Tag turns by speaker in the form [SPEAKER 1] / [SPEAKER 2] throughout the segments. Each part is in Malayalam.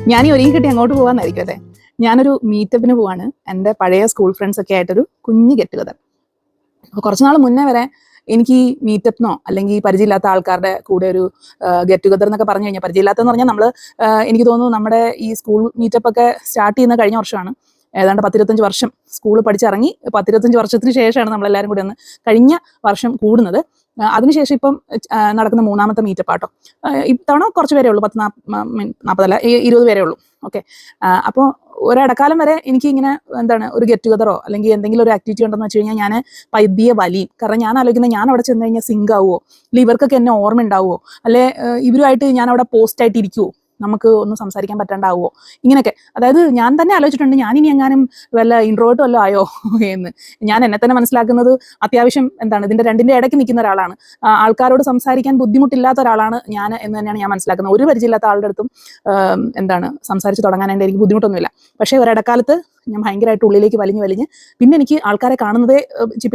[SPEAKER 1] ഞാൻ ഈ ഒരുങ്ങി കിട്ടി അങ്ങോട്ട് പോകാന്നായിരിക്കും അല്ലേ. ഞാനൊരു മീറ്റപ്പിന് പോവാണ്. എൻ്റെ പഴയ സ്കൂൾ ഫ്രണ്ട്സ് ഒക്കെ ആയിട്ടൊരു കുഞ്ഞ് ഗെറ്റ് ടുഗദർ. അപ്പോൾ കുറച്ച് നാൾ മുന്നേ വരെ എനിക്ക് ഈ മീറ്റപ്പിനോ അല്ലെങ്കിൽ പരിചയമില്ലാത്ത ആൾക്കാരുടെ കൂടെ ഒരു ഗെറ്റ് ടുഗദർ എന്നൊക്കെ പറഞ്ഞു കഴിഞ്ഞാൽ, പരിചയമില്ലാത്തതെന്ന് പറഞ്ഞാൽ നമ്മൾ എനിക്ക് തോന്നുന്നു നമ്മുടെ ഈ സ്കൂൾ മീറ്റപ്പ് ഒക്കെ സ്റ്റാർട്ട് ചെയ്യുന്ന കഴിഞ്ഞ വർഷമാണ്. ഏതാണ്ട് 10-25 വർഷം സ്കൂൾ പഠിച്ചിറങ്ങി 10-25 വർഷത്തിന് ശേഷമാണ് നമ്മളെല്ലാവരും കൂടി ഒന്ന് കഴിഞ്ഞ വർഷം കൂടുന്നത്. അതിനുശേഷം ഇപ്പം നടക്കുന്ന 3ാമത്തെ മീറ്റപ്പ് ആട്ടോ. ഇത്തവണ കുറച്ച് പേരേ ഉള്ളൂ, 40 20 പേരേ ഉള്ളൂ. ഓക്കെ. അപ്പോൾ ഒരിടക്കാലം വരെ എനിക്ക് ഇങ്ങനെ ഒരു ഗെറ്റ് ടുഗദറോ അല്ലെങ്കിൽ എന്തെങ്കിലും ഒരു ആക്ടിവിറ്റി ഉണ്ടെന്ന് വെച്ച് കഴിഞ്ഞാൽ ഞാൻ പതിയെ വലിയും. കാരണം ഞാൻ ആലോചിക്കുന്നത്, ഞാൻ അവിടെ ചെന്ന് കഴിഞ്ഞാൽ സിങ്ക് ആവുമോ, അല്ലെങ്കിൽ ഇവർക്കൊക്കെ എന്നെ ഓർമ്മ ഉണ്ടാവുമോ, അല്ലെ ഇവരുമായിട്ട് ഞാൻ അവിടെ പോസ്റ്റ് ആയിട്ട് ഇരിക്കുമോ, നമുക്ക് ഒന്നും സംസാരിക്കാൻ പറ്റാണ്ടാവുമോ, ഇങ്ങനെയൊക്കെ. അതായത് ഞാൻ തന്നെ ആലോചിച്ചിട്ടുണ്ട്, ഞാനിനി എങ്ങാനും വല്ല ഇൻട്രോവേർട്ട് വല്ലതും ആയോ എന്ന്. ഞാൻ എന്നെ തന്നെ മനസ്സിലാക്കുന്നത് അത്യാവശ്യം ഇതിന്റെ രണ്ടിന്റെ ഇടയ്ക്ക് നിൽക്കുന്ന ഒരാളാണ്. ആൾക്കാരോട് സംസാരിക്കാൻ ബുദ്ധിമുട്ടില്ലാത്ത ഒരാളാണ് ഞാൻ എന്ന് തന്നെയാണ് ഞാൻ മനസ്സിലാക്കുന്നത്. ഒരു പരിചയമില്ലാത്ത ആളുടെ അടുത്തും സംസാരിച്ച് തുടങ്ങാനായിട്ട് എനിക്ക് ബുദ്ധിമുട്ടൊന്നുമില്ല. പക്ഷേ ഒരിടക്കാലത്ത് ഞാൻ ഭയങ്കരമായിട്ട് ഉള്ളിലേക്ക് വലിഞ്ഞ് പിന്നെ എനിക്ക് ആൾക്കാരെ കാണുന്നതേ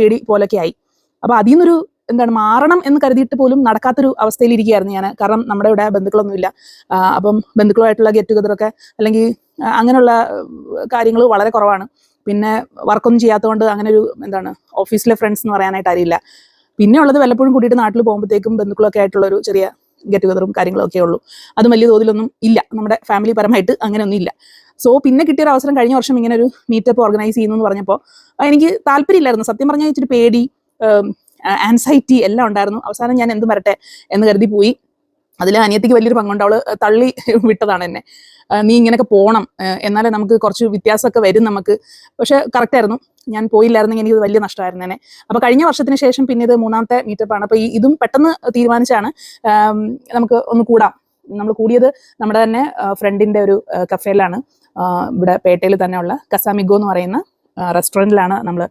[SPEAKER 1] പേടി പോലൊക്കെ ആയി. അപ്പോൾ അതിൽ നിന്നൊരു മാറണം എന്ന് കരുതിയിട്ട് പോലും നടക്കാത്തൊരു അവസ്ഥയിൽ ഇരിക്കുകയായിരുന്നു ഞാൻ. കാരണം നമ്മുടെ ഇവിടെ ബന്ധുക്കളൊന്നുമില്ല. അപ്പം ബന്ധുക്കളുമായിട്ടുള്ള ഗെറ്റ് ടുഗദറൊക്കെ അല്ലെങ്കിൽ അങ്ങനെയുള്ള കാര്യങ്ങൾ വളരെ കുറവാണ്. പിന്നെ വർക്കൊന്നും ചെയ്യാത്തതുകൊണ്ട് അങ്ങനെ ഒരു ഓഫീസിലെ ഫ്രണ്ട്സ് എന്ന് പറയാനായിട്ട് അറിയില്ല. പിന്നെ ഉള്ളത് വല്ലപ്പോഴും കൂട്ടിയിട്ട് നാട്ടിൽ പോകുമ്പോഴത്തേക്കും ബന്ധുക്കളൊക്കെ ആയിട്ടുള്ളൊരു ചെറിയ ഗെറ്റ് ടുഗദറും കാര്യങ്ങളൊക്കെ ഉള്ളൂ. അതും വലിയ തോതിലൊന്നും ഇല്ല, നമ്മുടെ ഫാമിലി പരമായിട്ട് അങ്ങനെയൊന്നും ഇല്ല. സോ പിന്നെ കിട്ടിയൊരു അവസരം കഴിഞ്ഞ വർഷം ഇങ്ങനെ ഒരു മീറ്റപ്പ് ഓർഗനൈസ് ചെയ്യുന്നു എന്ന് പറഞ്ഞപ്പോൾ എനിക്ക് താല്പര്യമില്ലായിരുന്നു. സത്യം പറഞ്ഞാൽ ഇച്ചിരി പേടി, ആൻസൈറ്റി എല്ലാം ഉണ്ടായിരുന്നു. അവസാനം ഞാൻ എന്ത് വരട്ടെ എന്ന് കരുതി പോയി. അതിൽ അനിയത്തിക്ക് വലിയൊരു പങ്കുണ്ട്. അവള് തള്ളി വിട്ടതാണ് എന്നെ. നീ ഇങ്ങനെയൊക്കെ പോകണം, എന്നാലേ നമുക്ക് കുറച്ച് വ്യത്യാസമൊക്കെ വരും നമുക്ക്. പക്ഷെ കറക്റ്റ് ആയിരുന്നു, ഞാൻ പോയില്ലായിരുന്നെങ്കിൽ എനിക്കിത് വലിയ നഷ്ടമായിരുന്നു തന്നെ. അപ്പോൾ കഴിഞ്ഞ വർഷത്തിന് ശേഷം പിന്നെ ഇത് 3ാമത്തെ മീറ്റപ്പാണ്. അപ്പോൾ ഇതും പെട്ടെന്ന് തീരുമാനിച്ചാണ് നമുക്ക് ഒന്ന് കൂടാം. നമ്മൾ കൂടിയത് നമ്മുടെ തന്നെ ഫ്രണ്ടിന്റെ ഒരു കഫേയിലാണ്. ഇവിടെ പേട്ടയിൽ തന്നെയുള്ള കസാമിഗോ എന്ന് പറയുന്ന റെസ്റ്റോറൻറ്റിലാണ് നമ്മൾ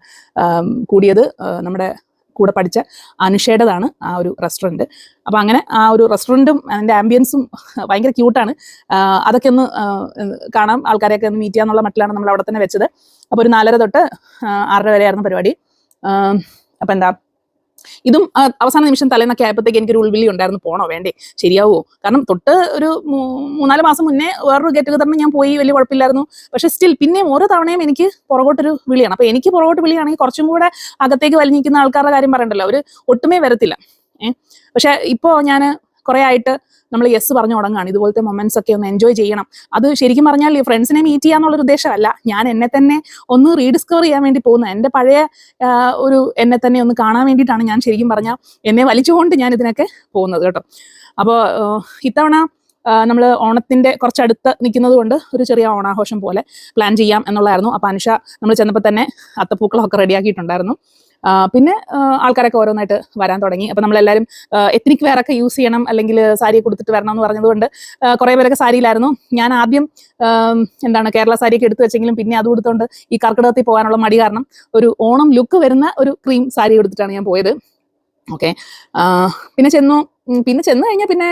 [SPEAKER 1] കൂടിയത്. നമ്മുടെ കൂടെ പഠിച്ച അനുഷയുടേതാണ് ആ ഒരു റെസ്റ്റോറൻറ്റ്. അപ്പോൾ അങ്ങനെ ആ ഒരു റെസ്റ്റോറൻറ്റും അതിൻ്റെ ആംബിയൻസും ഭയങ്കര ക്യൂട്ടാണ്. അതൊക്കെ ഒന്ന് കാണാം, ആൾക്കാരെയൊക്കെ ഒന്ന് മീറ്റ് ചെയ്യാന്നുള്ള മട്ടിലാണ് നമ്മൾ അവിടെ തന്നെ വെച്ചത്. അപ്പോൾ ഒരു 4:30 തൊട്ട് 6:30 വരെയായിരുന്നു പരിപാടി. അപ്പോൾ ഇതും അവസാന നിമിഷം തലേന്നൊക്കെ ആയപ്പോഴത്തേക്ക് എനിക്കൊരു ഉൾവിളി ഉണ്ടായിരുന്നു, പോണോ വേണ്ടേ, ശരിയാവുമോ. കാരണം തൊട്ട് ഒരു 3-4 മാസം മുന്നേ വേറൊരു ഗെറ്റ് ടുഗദറിന് ഞാൻ പോയി, വലിയ കുഴപ്പമില്ലായിരുന്നു. പക്ഷെ സ്റ്റിൽ പിന്നെയും ഓരോ തവണയും എനിക്ക് പുറകോട്ടൊരു വിളിയാണ്. അപ്പോൾ എനിക്ക് പുറകോട്ട് വിളിയാണെങ്കിൽ കുറച്ചും കൂടെ അകത്തേക്ക് വലിഞ്ഞിരിക്കുന്ന ആൾക്കാരുടെ കാര്യം പറയണ്ടല്ലോ, അവർ ഒട്ടുമേ വരത്തില്ല. പക്ഷെ ഇപ്പോൾ ഞാൻ കുറേ ആയിട്ട് നമ്മൾ യെസ് പറഞ്ഞു തുടങ്ങുകയാണ്. ഇതുപോലത്തെ മൊമെന്റ്സ് ഒക്കെ ഒന്ന് എൻജോയ് ചെയ്യണം. അത് ശരിക്കും പറഞ്ഞാൽ ഫ്രണ്ട്സിനെ മീറ്റ് ചെയ്യാന്നുള്ളൊരു ഉദ്ദേശമല്ല, ഞാൻ എന്നെ തന്നെ ഒന്ന് റീഡിസ്കവർ ചെയ്യാൻ വേണ്ടി പോകുന്നത്. എൻ്റെ പഴയ ഒരു എന്നെ തന്നെ ഒന്ന് കാണാൻ വേണ്ടിയിട്ടാണ് ഞാൻ ശരിക്കും പറഞ്ഞാൽ എന്നെ വലിച്ചുകൊണ്ട് ഞാൻ ഇതിനൊക്കെ പോകുന്നത് കേട്ടോ. അപ്പോൾ ഇത്തവണ നമ്മൾ ഓണത്തിൻ്റെ കുറച്ചടുത്ത് നിൽക്കുന്നത് കൊണ്ട് ഒരു ചെറിയ ഓണാഘോഷം പോലെ പ്ലാൻ ചെയ്യാം എന്നുള്ളതായിരുന്നു. അപ്പോൾ അനുഷ നമ്മൾ ചെന്നപ്പോൾ തന്നെ അത്തപ്പൂക്കളമൊക്കെ റെഡിയാക്കിയിട്ടുണ്ടായിരുന്നു. പിന്നെ ആൾക്കാരൊക്കെ ഓരോന്നായിട്ട് വരാൻ തുടങ്ങി. അപ്പോൾ നമ്മളെല്ലാവരും എത്നിക് വെയർ ഒക്കെ യൂസ് ചെയ്യണം, അല്ലെങ്കിൽ സാരി കൊടുത്തിട്ട് വരണം എന്ന് പറഞ്ഞതുകൊണ്ട് കുറേ പേരൊക്കെ സാരിയിലായിരുന്നു. ഞാൻ ആദ്യം കേരള സാരിയൊക്കെ എടുത്തു വെച്ചെങ്കിലും പിന്നെ അത് കൊടുത്തുകൊണ്ട് ഈ കർക്കിടകത്തിൽ പോകാനുള്ള മടി കാരണം ഒരു ഓണം ലുക്ക് വരുന്ന ഒരു ക്രീം സാരി എടുത്തിട്ടാണ് ഞാൻ പോയത്. ഓക്കെ. പിന്നെ ചെന്ന് കഴിഞ്ഞാൽ പിന്നെ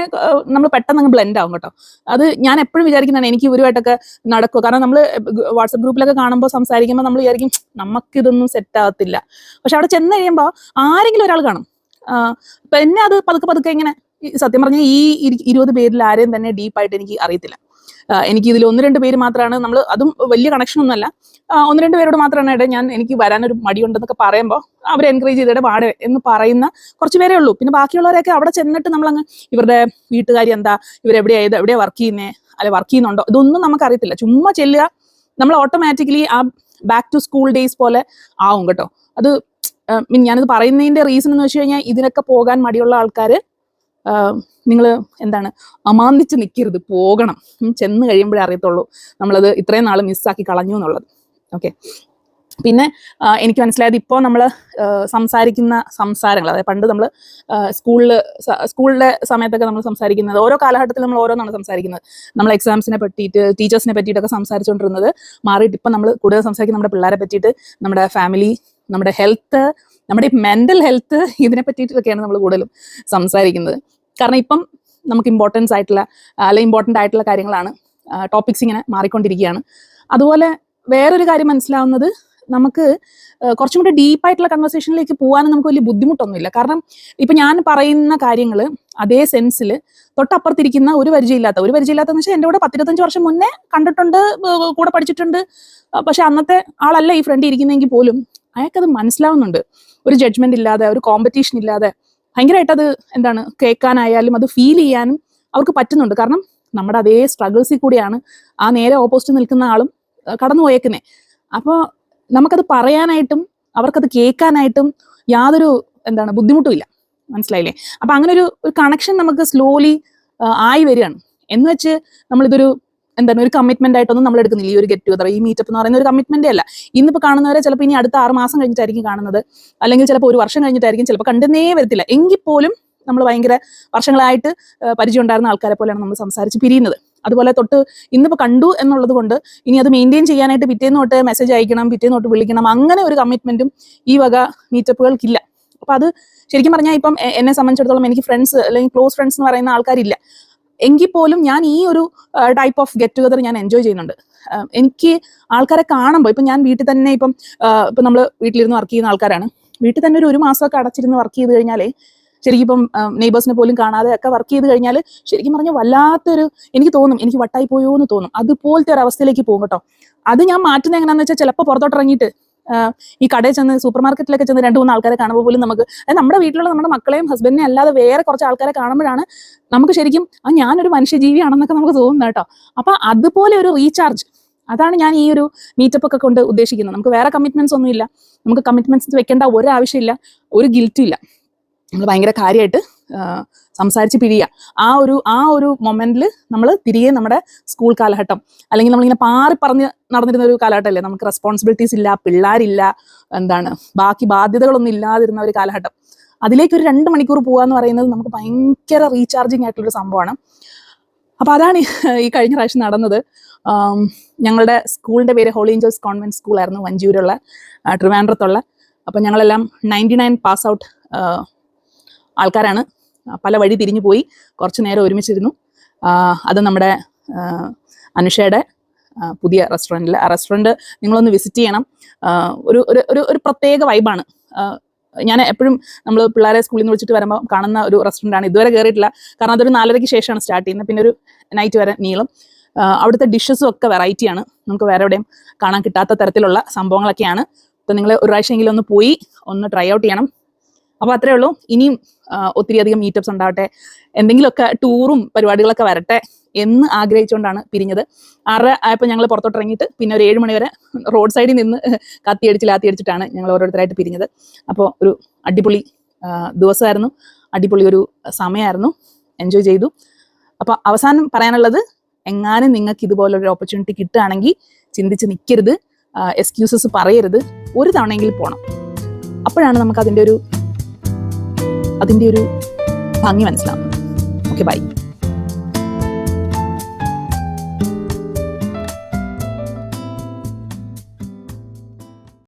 [SPEAKER 1] നമ്മൾ പെട്ടെന്ന് അങ്ങ് ബ്ലെൻഡ് ആവും കേട്ടോ. അത് ഞാൻ എപ്പോഴും വിചാരിക്കുന്നതാണ്, എനിക്ക് ഇവരുമായിട്ടൊക്കെ നടക്കുക. കാരണം നമ്മൾ വാട്സപ്പ് ഗ്രൂപ്പിലൊക്കെ കാണുമ്പോൾ സംസാരിക്കുമ്പോൾ നമ്മൾ വിചാരിക്കും നമുക്കിതൊന്നും സെറ്റ് ആകത്തില്ല. പക്ഷെ അവിടെ ചെന്ന് കഴിയുമ്പോൾ ആരെങ്കിലും ഒരാൾ കാണും. അപ്പം എന്നെ അത് പതുക്കെ ഇങ്ങനെ, സത്യം പറഞ്ഞാൽ ഈ 20 പേരിൽ ആരെയും തന്നെ ഡീപ്പായിട്ട് എനിക്ക് അറിയത്തില്ല. എനിക്ക് ഇതിൽ 1-2 പേര് മാത്രമാണ്, നമ്മൾ അതും വലിയ കണക്ഷനൊന്നുമല്ല, 1-2 പേരോട് മാത്രമാണ് എനിക്ക് വരാനൊരു മടിയുണ്ടെന്നൊക്കെ പറയുമ്പോൾ അവരെ എൻകറേജ് ചെയ്തിട്ട് പാടെ എന്ന് പറയുന്ന കുറച്ച് പേരേ ഉള്ളൂ. പിന്നെ ബാക്കിയുള്ളവരൊക്കെ അവിടെ ചെന്നിട്ട് നമ്മളങ്ങ് ഇവരുടെ വീട്ടുകാരി എന്താ, എവിടെയാ വർക്ക് ചെയ്യുന്നേ, അല്ലെ വർക്ക് ചെയ്യുന്നുണ്ടോ, ഇതൊന്നും നമുക്കറിയത്തില്ല. ചുമ്മാ ചെല്ലുക, നമ്മൾ ഓട്ടോമാറ്റിക്കലി ആ ബാക്ക് ടു സ്കൂൾ ഡേയ്സ് പോലെ ആവും കേട്ടോ. അത് ഞാനിത് പറയുന്നതിൻ്റെ റീസൺ എന്ന് വെച്ച് കഴിഞ്ഞാൽ, ഇതിനൊക്കെ പോകാൻ മടിയുള്ള ആൾക്കാർ നിങ്ങൾ അമാന്തിച്ച് നിൽക്കരുത്, പോകണം. ചെന്ന് കഴിയുമ്പോഴേ അറിയത്തുള്ളൂ നമ്മളത് ഇത്രയും നാൾ മിസ്സാക്കി കളഞ്ഞു എന്നുള്ളത്. ഓക്കെ. പിന്നെ എനിക്ക് ഇപ്പോൾ നമ്മൾ സംസാരിക്കുന്ന സംസാരങ്ങൾ, അതായത് പണ്ട് നമ്മൾ സ്കൂളിലെ സമയത്തൊക്കെ നമ്മൾ സംസാരിക്കുന്നത്, ഓരോ കാലഘട്ടത്തിൽ നമ്മൾ ഓരോന്നാണ് സംസാരിക്കുന്നത്. നമ്മൾ എക്സാംസിനെ പറ്റിയിട്ട്, ടീച്ചേഴ്സിനെ പറ്റിയിട്ടൊക്കെ സംസാരിച്ചുകൊണ്ടിരുന്നത് മാറിയിട്ട് ഇപ്പം നമ്മൾ കൂടുതൽ സംസാരിക്കുന്നത് നമ്മുടെ പിള്ളേരെ പറ്റിയിട്ട്, നമ്മുടെ ഫാമിലി, നമ്മുടെ ഹെൽത്ത്, നമ്മുടെ മെൻ്റൽ ഹെൽത്ത്, ഇതിനെ പറ്റിയിട്ടൊക്കെയാണ് നമ്മൾ കൂടുതലും സംസാരിക്കുന്നത്. കാരണം ഇപ്പം നമുക്ക് ഇമ്പോർട്ടൻ്റ് ആയിട്ടുള്ള കാര്യങ്ങളാണ്, ടോപ്പിക്സ് ഇങ്ങനെ മാറിക്കൊണ്ടിരിക്കുകയാണ്. അതുപോലെ വേറൊരു കാര്യം മനസ്സിലാവുന്നത്, നമുക്ക് കുറച്ചും കൂടി ഡീപ്പായിട്ടുള്ള കൺവെർസേഷനിലേക്ക് പോകാനും നമുക്ക് വലിയ ബുദ്ധിമുട്ടൊന്നുമില്ല. കാരണം ഇപ്പം ഞാൻ പറയുന്ന കാര്യങ്ങൾ അതേ സെൻസിൽ തൊട്ടപ്പുറത്തിരിക്കുന്ന ഒരു പരിചയമില്ലാത്തെന്ന് വെച്ചാൽ എൻ്റെ കൂടെ 10-25 വർഷം മുന്നേ കണ്ടിട്ടുണ്ട്, കൂടെ പഠിച്ചിട്ടുണ്ട്, പക്ഷെ അന്നത്തെ ആളല്ല ഈ ഫ്രണ്ട് ഇരിക്കുന്നതെങ്കിൽ പോലും അയാൾക്കത് മനസ്സിലാവുന്നുണ്ട്. ഒരു ജഡ്ജ്മെന്റ് ഇല്ലാതെ, ഒരു കോമ്പറ്റീഷൻ ഇല്ലാതെ ഭയങ്കരമായിട്ട് അത് കേൾക്കാനായാലും അത് ഫീൽ ചെയ്യാനും അവർക്ക് പറ്റുന്നുണ്ട്. കാരണം നമ്മുടെ അതേ സ്ട്രഗിൾസിൽ കൂടിയാണ് ആ നേരെ ഓപ്പോസിറ്റ് നിൽക്കുന്ന ആളും കടന്നു പോയേക്കുന്നത്. അപ്പോൾ നമുക്കത് പറയാനായിട്ടും അവർക്കത് കേൾക്കാനായിട്ടും യാതൊരു ബുദ്ധിമുട്ടും ഇല്ല. മനസ്സിലായില്ലേ? അപ്പം അങ്ങനെ ഒരു കണക്ഷൻ നമുക്ക് സ്ലോലി ആയി വരികയാണ്. എന്ന് വെച്ച് നമ്മളിതൊരു ഒരു കമ്മിറ്റ്മെന്റ് ആയിട്ടൊന്നും നമ്മൾ എടുക്കുന്നില്ല. ഈ ഒരു ഗെറ്റ് ടുഗദർ, ഈ മീറ്റപ്പ് എന്ന് പറയുന്ന ഒരു കമ്മിറ്റ്മെന്റേ അല്ല. ഇന്നിപ്പോൾ കാണുന്നവരെ ചിലപ്പോൾ ഇനി അടുത്ത 6 മാസം കഴിഞ്ഞിട്ടായിരിക്കും കാണുന്നത്, അല്ലെങ്കിൽ ചിലപ്പോൾ 1 വർഷം കഴിഞ്ഞിട്ടായിരിക്കും, ചിലപ്പോൾ കണ്ടെന്നേ വരത്തില്ല. എങ്കിൽ പോലും നമ്മൾ ഭയങ്കര വർഷങ്ങളായിട്ട് പരിചയം ഉണ്ടായിരുന്ന ആൾക്കാരെ പോലെയാണ് നമ്മൾ സംസാരിച്ച് പിരിയുന്നത്. അതുപോലെ തൊട്ട് ഇന്നിപ്പോൾ കണ്ടു എന്നുള്ളത് കൊണ്ട് ഇനി അത് മെയിൻറ്റെയിൻ ചെയ്യാനായിട്ട് പിറ്റേന്ന് തൊട്ട് മെസ്സേജ് അയക്കണം, പിറ്റേന്ന് തൊട്ട് വിളിക്കണം, അങ്ങനെ ഒരു കമ്മിറ്റ്മെന്റും ഈ വക മീറ്റപ്പുകൾക്കില്ല. അപ്പോൾ അത് ശരിക്കും പറഞ്ഞാൽ ഇപ്പം എന്നെ സംബന്ധിച്ചിടത്തോളം എനിക്ക് ഫ്രണ്ട്സ് അല്ലെങ്കിൽ ക്ലോസ് ഫ്രണ്ട്സ് എന്ന് പറയുന്ന ആൾക്കാരില്ല. എങ്കിൽ പോലും ഞാൻ ഈ ഒരു ടൈപ്പ് ഓഫ് ഗെറ്റ് ടുഗദർ ഞാൻ എൻജോയ് ചെയ്യുന്നുണ്ട്. എനിക്ക് ആൾക്കാരെ കാണുമ്പോൾ ഇപ്പം ഞാൻ വീട്ടിൽ തന്നെ ഇപ്പം നമ്മൾ വീട്ടിലിരുന്ന് വർക്ക് ചെയ്യുന്ന ആൾക്കാരാണ്. വീട്ടിൽ തന്നെ ഒരു മാസമൊക്കെ അടച്ചിരുന്ന് വർക്ക് ചെയ്ത് കഴിഞ്ഞാലേ ശരിക്കും ഇപ്പം നെയ്ബേഴ്സിനെ പോലും കാണാതെ ഒക്കെ വർക്ക് ചെയ്ത് കഴിഞ്ഞാൽ ശരിക്കും പറഞ്ഞാൽ വല്ലാത്തൊരു എനിക്ക് തോന്നും, എനിക്ക് വട്ടായി പോയോ എന്ന് തോന്നും. അതുപോലത്തെ ഒരു അവസ്ഥയിലേക്ക് പോകും കേട്ടോ. അത് ഞാൻ മാറ്റുന്നത് എങ്ങനെയാണെന്ന് വെച്ചാൽ ചിലപ്പോൾ പുറത്തോട്ട് ഇറങ്ങിയിട്ട് ഈ കടയിൽ ചെന്ന് സൂപ്പർ മാർക്കറ്റിലൊക്കെ ചെന്ന് 2-3 ആൾക്കാരെ കാണുമ്പോൾ പോലും നമുക്ക് നമ്മുടെ വീട്ടിലുള്ള നമ്മുടെ മക്കളെയും ഹസ്ബൻഡിനെ അല്ലാതെ വേറെ കുറച്ച് ആൾക്കാരെ കാണുമ്പോഴാണ് നമുക്ക് ശരിക്കും ഞാനൊരു മനുഷ്യജീവിയാണെന്നൊക്കെ നമുക്ക് തോന്നുന്നത് കേട്ടോ. അപ്പം അതുപോലെ ഒരു റീചാർജ്, അതാണ് ഞാൻ ഈ ഒരു മീറ്റപ്പ് ഒക്കെ കൊണ്ട് ഉദ്ദേശിക്കുന്നത്. നമുക്ക് വേറെ കമ്മിറ്റ്മെന്റ്സ് ഒന്നും ഇല്ല, നമുക്ക് കമ്മിറ്റ്മെന്റ്സ് വെക്കേണ്ട ഒരാവശ്യമില്ല, ഒരു ഗിൽറ്റും ഇല്ല. നമ്മൾ ഭയങ്കര കാര്യമായിട്ട് സംസാരിച്ച് പിരിയുക. ആ ഒരു മൊമെന്റിൽ നമ്മൾ തിരികെ നമ്മുടെ സ്കൂൾ കാലഘട്ടം, അല്ലെങ്കിൽ നമ്മളിങ്ങനെ പറഞ്ഞ് നടന്നിരുന്ന ഒരു കാലഘട്ടമല്ലേ, നമുക്ക് റെസ്പോൺസിബിലിറ്റീസ് ഇല്ല, പിള്ളേരില്ല, ബാക്കി ബാധ്യതകളൊന്നും ഇല്ലാതിരുന്ന ഒരു കാലഘട്ടം, അതിലേക്ക് ഒരു 2 മണിക്കൂർ പോകുക എന്ന് പറയുന്നത് നമുക്ക് ഭയങ്കര റീചാർജിങ് ആയിട്ടുള്ളൊരു സംഭവമാണ്. അപ്പോൾ അതാണ് ഈ കഴിഞ്ഞ പ്രാവശ്യം നടന്നത്. ഞങ്ങളുടെ സ്കൂളിൻ്റെ പേര് ഹോളി ഏഞ്ചൽസ് കോൺവെന്റ് സ്കൂളായിരുന്നു, വഞ്ചിയൂരുള്ള, ട്രിവാൻഡ്രത്തുള്ള. അപ്പം ഞങ്ങളെല്ലാം 99 പാസ് ഔട്ട് ആൾക്കാരാണ്. പല വഴി തിരിഞ്ഞു പോയി, കുറച്ച് നേരം ഒരുമിച്ചിരുന്നു. അത് നമ്മുടെ അനുഷയുടെ പുതിയ റെസ്റ്റോറൻറ്റിൽ. ആ റെസ്റ്റോറൻറ്റ് നിങ്ങളൊന്ന് വിസിറ്റ് ചെയ്യണം. ഒരു പ്രത്യേക വൈബാണ്. ഞാൻ എപ്പോഴും നമ്മൾ പിള്ളേരെ സ്കൂളിൽ നിന്ന് വിളിച്ചിട്ട് വരുമ്പോൾ കാണുന്ന ഒരു റെസ്റ്റോറൻ്റാണ്. ഇതുവരെ കയറിയിട്ടില്ല, കാരണം അതൊരു 4:30-ക്ക് ശേഷമാണ് സ്റ്റാർട്ട് ചെയ്യുന്നത്. പിന്നെ ഒരു നൈറ്റ് വരെ നീളും. അവിടുത്തെ ഡിഷസും ഒക്കെ വെറൈറ്റിയാണ്, നമുക്ക് വേറെ എവിടെയും കാണാൻ കിട്ടാത്ത തരത്തിലുള്ള സംഭവങ്ങളൊക്കെയാണ്. അപ്പോൾ നിങ്ങൾ ഒരു പ്രാവശ്യമെങ്കിലും ഒന്ന് പോയി ഒന്ന് ട്രൈ ഔട്ട് ചെയ്യണം. അപ്പോൾ അത്രേ ഉള്ളൂ. ഇനിയും ഒത്തിരി അധികം മീറ്റപ്സ് ഉണ്ടാവട്ടെ, എന്തെങ്കിലുമൊക്കെ ടൂറും പരിപാടികളൊക്കെ വരട്ടെ എന്ന് ആഗ്രഹിച്ചുകൊണ്ടാണ് പിരിഞ്ഞത്. 6 ആയപ്പോൾ ഞങ്ങൾ പുറത്തോട്ട് ഇറങ്ങിയിട്ട് പിന്നെ ഒരു 7 മണി വരെ റോഡ് സൈഡിൽ നിന്ന് ലാത്തിയടിച്ചിട്ടാണ് ഞങ്ങൾ ഓരോരുത്തരായിട്ട് പിരിഞ്ഞത്. അപ്പോൾ ഒരു അടിപൊളി ദിവസമായിരുന്നു, അടിപൊളി ഒരു സമയമായിരുന്നു, എൻജോയ് ചെയ്തു. അപ്പോൾ അവസാനം പറയാനുള്ളത്, എങ്ങാനും നിങ്ങൾക്ക് ഇതുപോലൊരു ഓപ്പർച്യൂണിറ്റി കിട്ടുകയാണെങ്കിൽ ചിന്തിച്ച് നിൽക്കരുത്, എക്സ്ക്യൂസസ് പറയരുത്, ഒരു തവണയെങ്കിലും പോകണം. അപ്പോഴാണ് നമുക്ക് അതിൻ്റെ ഒരു ഭംഗി മനസ്സിലാവുന്നത്. Okay, by.